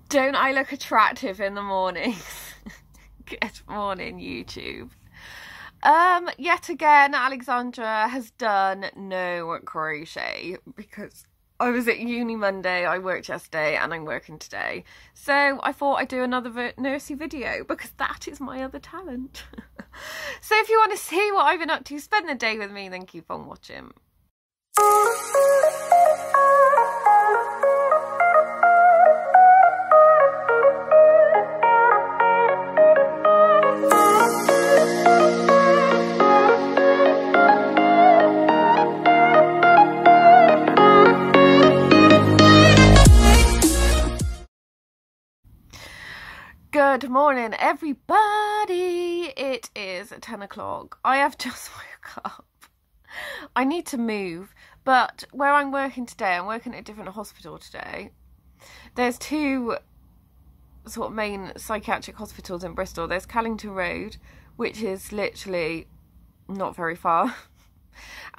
Don't I look attractive in the mornings? Good morning, YouTube. Yet again, Alexandra has done no crochet because I was at uni Monday, I worked yesterday, and I'm working today. So I thought I'd do another nursery video because that is my other talent. So if you want to see what I've been up to, spend the day with me, then keep on watching. Good morning, everybody. It is 10 o'clock. I have just woke up. I need to move, but where I'm working today, I'm working at a different hospital today. There's two sort of main psychiatric hospitals in Bristol. There's Callington Road, which is literally not very far,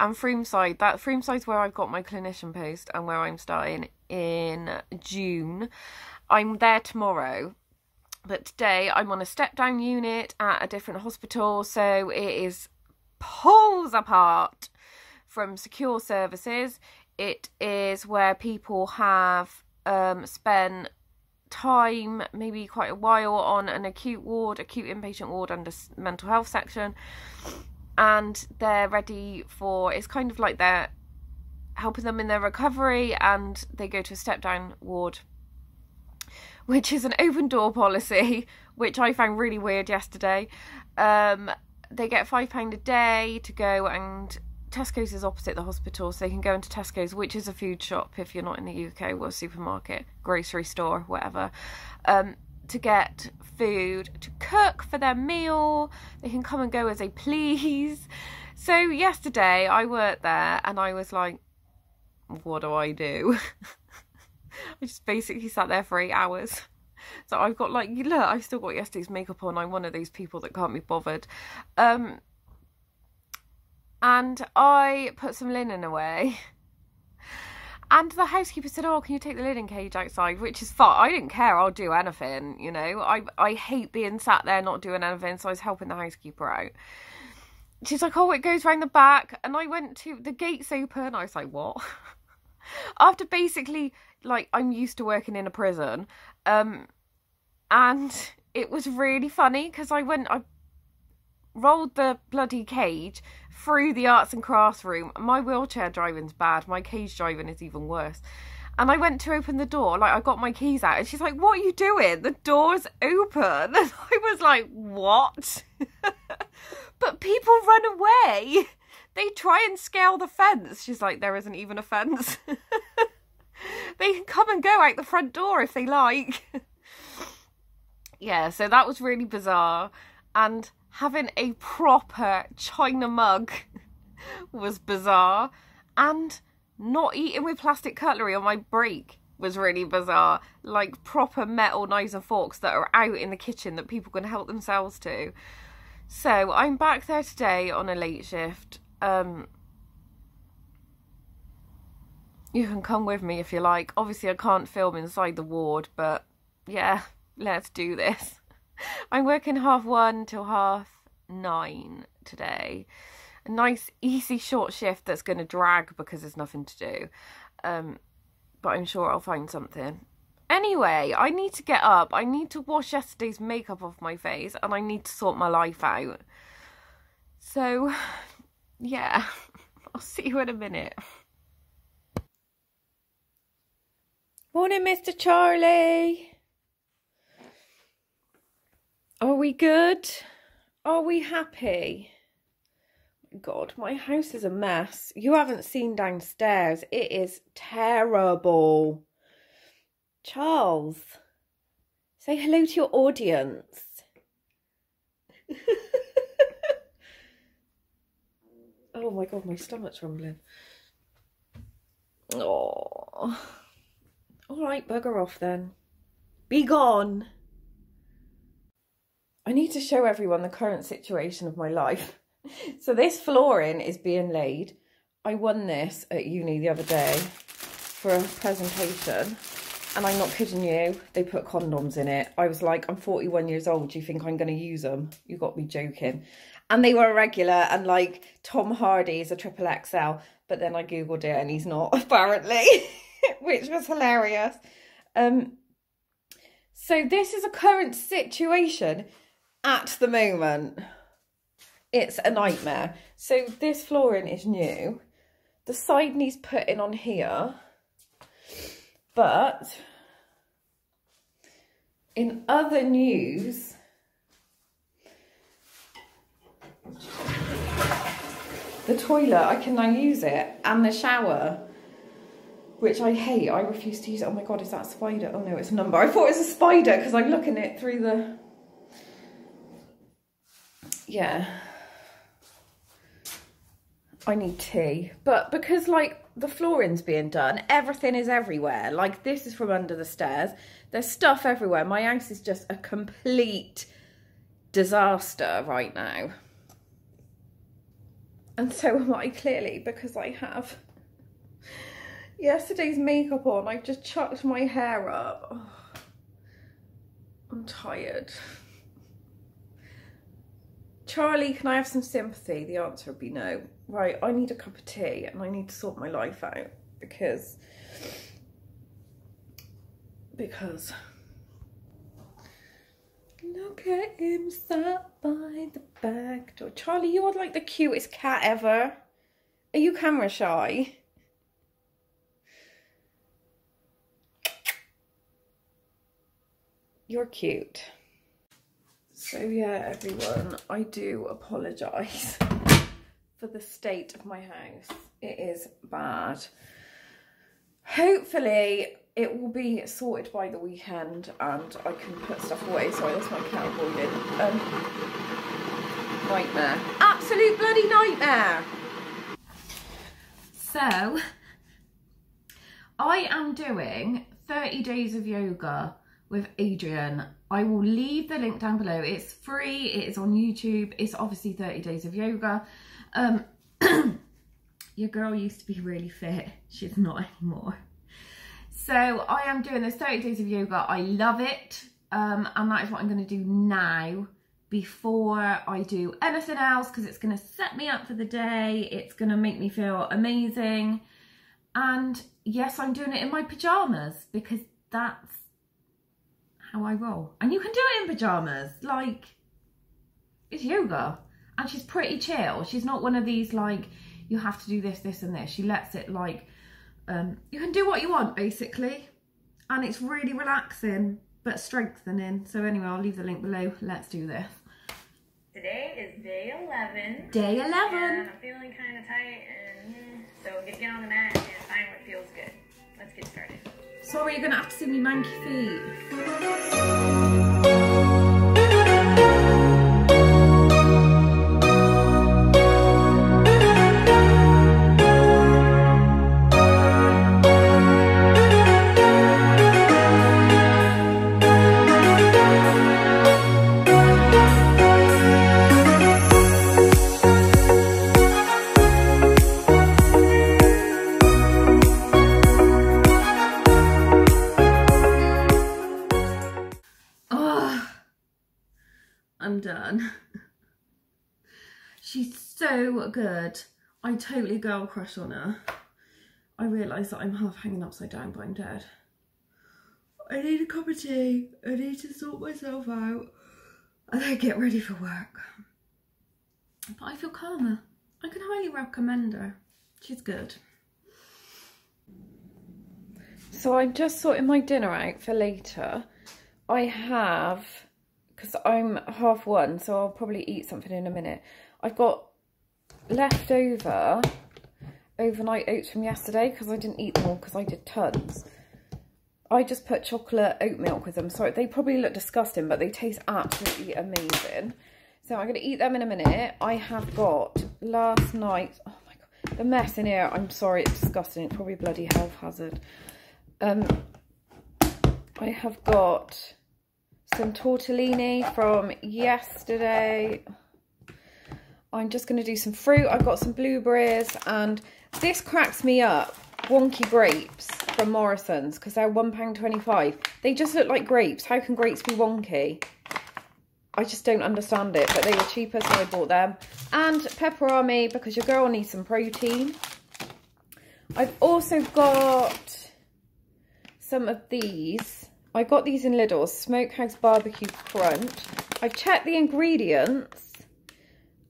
and Froomside. Froomside's where I've got my clinician post and where I'm starting in June. I'm there tomorrow. But today I'm on a step-down unit at a different hospital, so it is poles apart from secure services. It is where people have spent time, maybe quite a while, on an acute inpatient ward under mental health section, and they're ready for, it's kind of like they're helping them in their recovery, and they go to a step-down ward, which is an open door policy, which I found really weird yesterday. They get £5 a day to go, and Tesco's is opposite the hospital, so they can go into Tesco's, which is a food shop if you're not in the UK, or a supermarket, grocery store, whatever, to get food, to cook for their meal. They can come and go as they please. So yesterday I worked there and I was like, what do I do? I just basically sat there for 8 hours. So I've got, like, look, I've still got yesterday's makeup on. I'm one of those people that can't be bothered. And I put some linen away. And the housekeeper said, oh, can you take the linen cage outside? Which is fine. I didn't care. I'll do anything, you know. I hate being sat there not doing anything. So I was helping the housekeeper out. She's like, oh, it goes round the back. And I went to, the gate's open. I was like, what? After basically, like, I'm used to working in a prison, and it was really funny because I rolled the bloody cage through the arts and crafts room. My wheelchair driving's bad, my cage driving is even worse, and I went to open the door, like, I got my keys out, and she's like, what are you doing? The door's open. And I was like, what? But people run away. They try and scale the fence. She's like, there isn't even a fence. They can come and go out the front door if they like. Yeah, so that was really bizarre. And having a proper china mug was bizarre. And not eating with plastic cutlery on my break was really bizarre. Like proper metal knives and forks that are out in the kitchen that people can help themselves to. So I'm back there today on a late shift. You can come with me if you like. Obviously I can't film inside the ward, but yeah, let's do this. I'm working 1:30 till 9:30 today. A nice easy short shift that's going to drag because there's nothing to do, but I'm sure I'll find something. Anyway, I need to get up. I need to wash yesterday's makeup off my face, and I need to sort my life out. So yeah, I'll see you in a minute. Morning, Mr. Charlie. Are we good? Are we happy? God, my house is a mess. You haven't seen downstairs. It is terrible. Charles, say hello to your audience. Oh my God, my stomach's rumbling. Oh. All right, bugger off then. Be gone. I need to show everyone the current situation of my life. So this flooring is being laid. I won this at uni the other day for a presentation. And I'm not kidding you, they put condoms in it. I was like, I'm 41 years old. Do you think I'm going to use them? You got me joking. And they were a regular, and like Tom Hardy is a XXXL. But then I Googled it and he's not, apparently, which was hilarious. So this is a current situation at the moment. It's a nightmare. So this flooring is new. The side needs putting on here. But in other news, the toilet, I can now use it, and the shower, which I hate. I refuse to use it. Oh my God, is that a spider? Oh no, it's a number. I thought it was a spider because I'm looking at it through the... Yeah. I need tea. But because like the flooring's being done, everything is everywhere. Like this is from under the stairs. There's stuff everywhere. My house is just a complete disaster right now. And so am I, clearly, because I have yesterday's makeup on. I've just chucked my hair up. Oh, I'm tired. Charlie, can I have some sympathy? The answer would be no. Right, I need a cup of tea and I need to sort my life out because look at him sat by the back door. Charlie, you are like the cutest cat ever. Are you camera shy? You're cute. So yeah, everyone, I do apologise for the state of my house. It is bad. Hopefully it will be sorted by the weekend and I can put stuff away. Sorry, that's my cat avoiding. Nightmare. Absolute bloody nightmare. So, I am doing 30 days of yoga with Adrian. I will leave the link down below. It's free, it is on YouTube. It's obviously 30 days of yoga. Your girl used to be really fit. She's not anymore. So I am doing this 30 days of yoga. I love it. And that is what I'm going to do now before I do anything else, because it's going to set me up for the day. It's going to make me feel amazing. And yes, I'm doing it in my pajamas because that's how I roll. And you can do it in pajamas. Like, it's yoga. And she's pretty chill. She's not one of these like, you have to do this, this and this. She lets it like, you can do what you want basically. And it's really relaxing, but strengthening. So anyway, I'll leave the link below. Let's do this. Today is day 11. Day 11. And I'm feeling kind of tight. And so get on the mat and find what feels good. Let's get started. Sorry, you're going to have to see me manky feet. I'm done. She's so good. I totally girl crush on her. I realise that I'm half hanging upside down, but I'm dead. I need a cup of tea. I need to sort myself out and then get ready for work. But I feel calmer. I can highly recommend her. She's good. So I'm just sorting my dinner out for later. I have, because I'm 1:30, so I'll probably eat something in a minute. I've got leftover overnight oats from yesterday because I didn't eat them all because I did tons. I just put chocolate oat milk with them. So they probably look disgusting, but they taste absolutely amazing. So I'm going to eat them in a minute. I have got last night, oh my God, the mess in here. I'm sorry, it's disgusting. It's probably a bloody health hazard. I have got some tortellini from yesterday. I'm just going to do some fruit. I've got some blueberries, and this cracks me up wonky grapes from Morrison's because they're £1.25. They just look like grapes. How can grapes be wonky? I just don't understand it, but they were cheaper, so I bought them. And pepperami, because your girl needs some protein. I've also got some of these. I got these in Lidl's, Smokehouse Barbecue Crunch. I've checked the ingredients,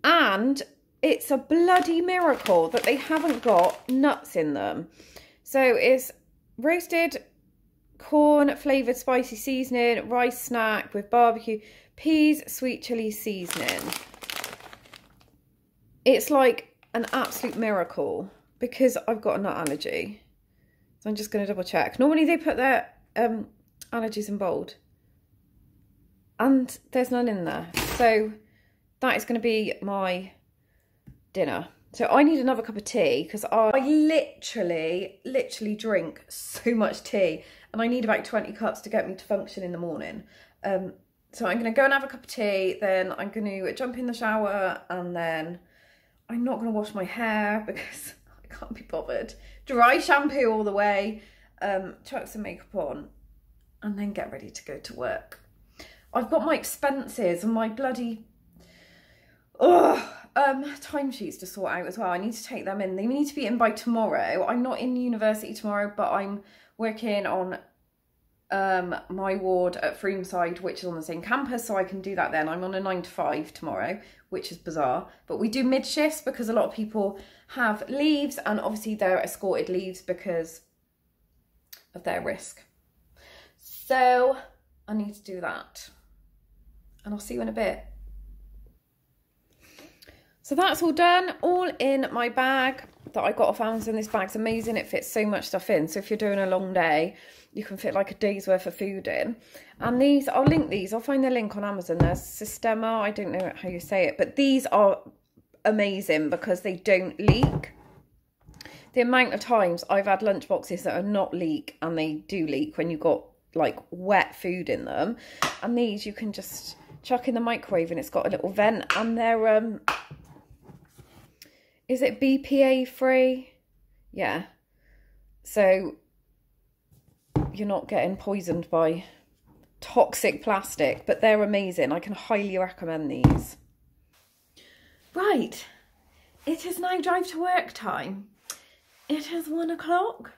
and it's a bloody miracle that they haven't got nuts in them. So it's roasted corn flavoured spicy seasoning, rice snack with barbecue, peas, sweet chilli seasoning. It's like an absolute miracle because I've got a nut allergy. So I'm just going to double check. Normally they put their allergies in bold, and there's none in there. So that is going to be my dinner. So I need another cup of tea because I literally drink so much tea, and I need about 20 cups to get me to function in the morning. So I'm going to go and have a cup of tea, then I'm going to jump in the shower, and then I'm not going to wash my hair because I can't be bothered. Dry shampoo all the way, chuck some makeup on, and then get ready to go to work. I've got my expenses and my bloody timesheets to sort out as well. I need to take them in. They need to be in by tomorrow. I'm not in university tomorrow, but I'm working on my ward at Freemside, which is on the same campus, so I can do that then. I'm on a 9 to 5 tomorrow, which is bizarre, but we do mid shifts because a lot of people have leaves, and obviously they're escorted leaves because of their risk. So I need to do that, and I'll see you in a bit. So that's all done, all in my bag that I got off Amazon. This bag's amazing. It fits so much stuff in. So if you're doing a long day, you can fit like a day's worth of food in. And these, I'll link these. I'll find the link on Amazon. There's Sistema. I don't know how you say it, but these are amazing because they don't leak. The amount of times I've had lunch boxes that are not leak, and they do leak when you've got like wet food in them. And these you can just chuck in the microwave, and it's got a little vent, and they're is it BPA free? Yeah. So you're not getting poisoned by toxic plastic, but they're amazing. I can highly recommend these. Right. It is now drive to work time. It is 1 o'clock.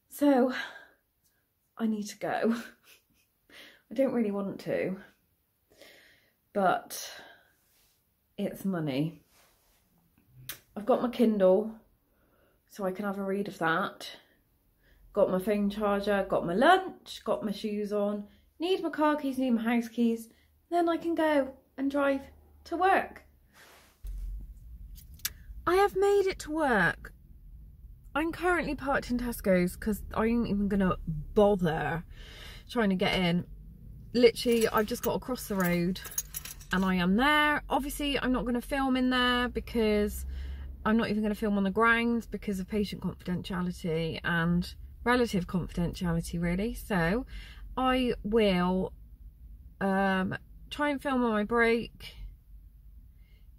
So I need to go. I don't really want to, but it's money. I've got my Kindle, so I can have a read of that. Got my phone charger, got my lunch, got my shoes on, need my car keys, need my house keys. Then I can go and drive to work. I have made it to work. I'm currently parked in Tesco's because I ain't even gonna bother trying to get in. Literally, I've just got across the road and I am there. Obviously, I'm not gonna film in there because I'm not even going to film on the grounds because of patient confidentiality and relative confidentiality, really. So I will try and film on my break.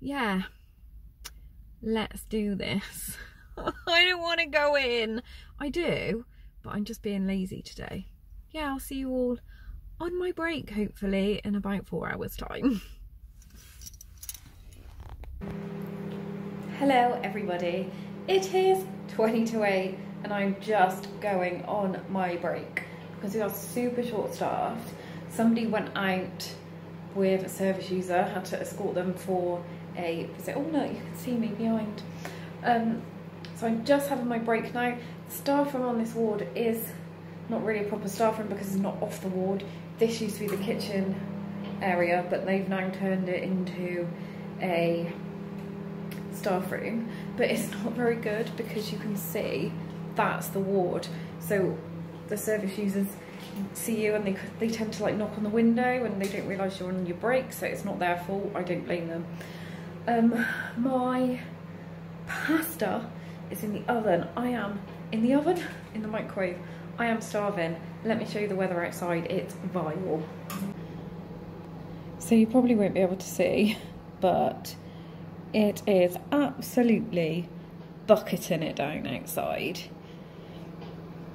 Yeah, let's do this. I don't want to go in. I do, but I'm just being lazy today. Yeah, I'll see you all on my break, hopefully in about 4 hours time. Hello everybody, it is 20 to 8 and I'm just going on my break because we are super short staffed. Somebody went out with a service user, had to escort them for a visit. Oh no, you can see me behind. So I'm just having my break now. The staff room on this ward is not really a proper staff room because it's not off the ward. This used to be the kitchen area, but they've now turned it into a staff room, but it's not very good because you can see that's the ward, so the service users see you and they tend to like knock on the window and they don't realise you're on your break, so it's not their fault. I don't blame them. My pasta is in the oven. I am in the oven, in the microwave. I am starving. Let me show you the weather outside. It's vile. So you probably won't be able to see, but it is absolutely bucketing it down outside.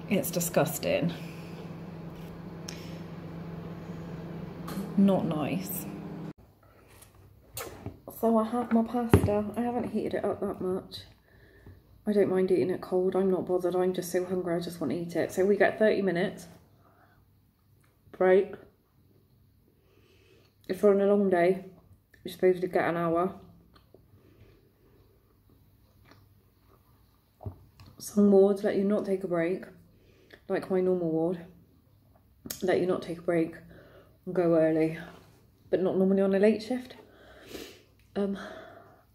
It's disgusting. Not nice. So I have my pasta. I haven't heated it up that much. I don't mind eating it cold. I'm not bothered. I'm just so hungry. I just want to eat it. So we get 30 minutes break. If we're on a long day, you're supposed to get an hour. Some wards let you not take a break, like my normal ward. Let you not take a break and go early, but not normally on a late shift. I'm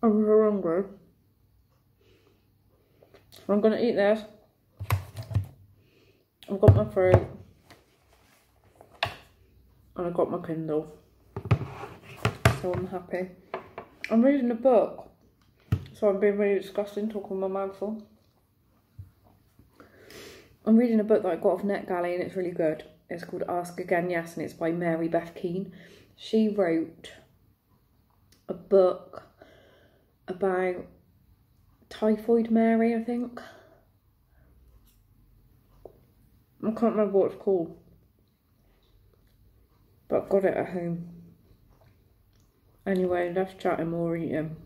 very hungry. I'm gonna eat this. I've got my fruit and I've got my Kindle, so I'm happy. I'm reading a book, so I'm being really disgusting talking with my mouth full. I'm reading a book that I got off NetGalley and it's really good. It's called Ask Again Yes and it's by Mary Beth Keane. She wrote a book about Typhoid Mary, I think. I can't remember what it's called, but I've got it at home. Anyway, let's chat and more eating.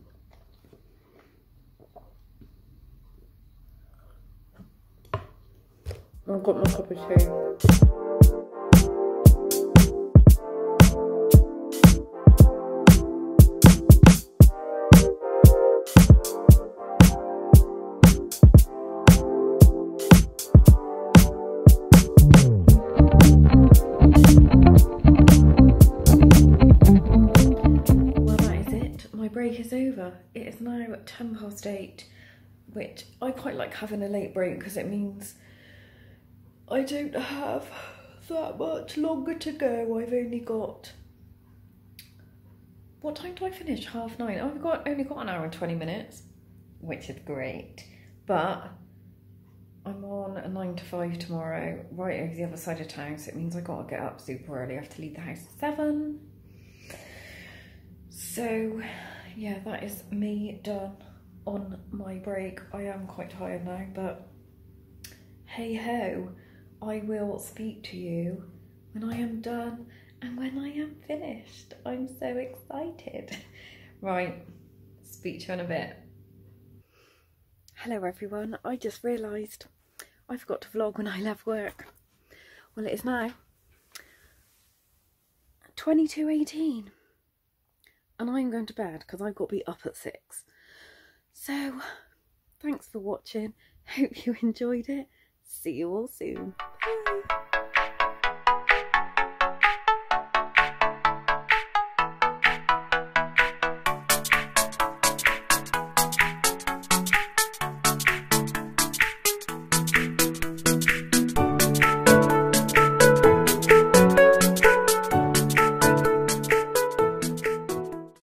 I've got my cup of tea. Break is over. It is now 8:10, which I quite like having a late break because it means I don't have that much longer to go. I've only got, what time do I finish? 9:30. I've only got an hour and 20 minutes, which is great. But I'm on a 9 to 5 tomorrow, right over the other side of town, so it means I gotta get up super early. I have to leave the house at 7. So yeah, that is me done on my break. I am quite tired now, but hey ho, I will speak to you when I am done and when I am finished. I'm so excited. Right, speak to you in a bit. Hello everyone, I just realised I forgot to vlog when I left work. Well, it is now 22:18. And I'm going to bed because I've got to be up at 6. So, thanks for watching. Hope you enjoyed it. See you all soon. Bye.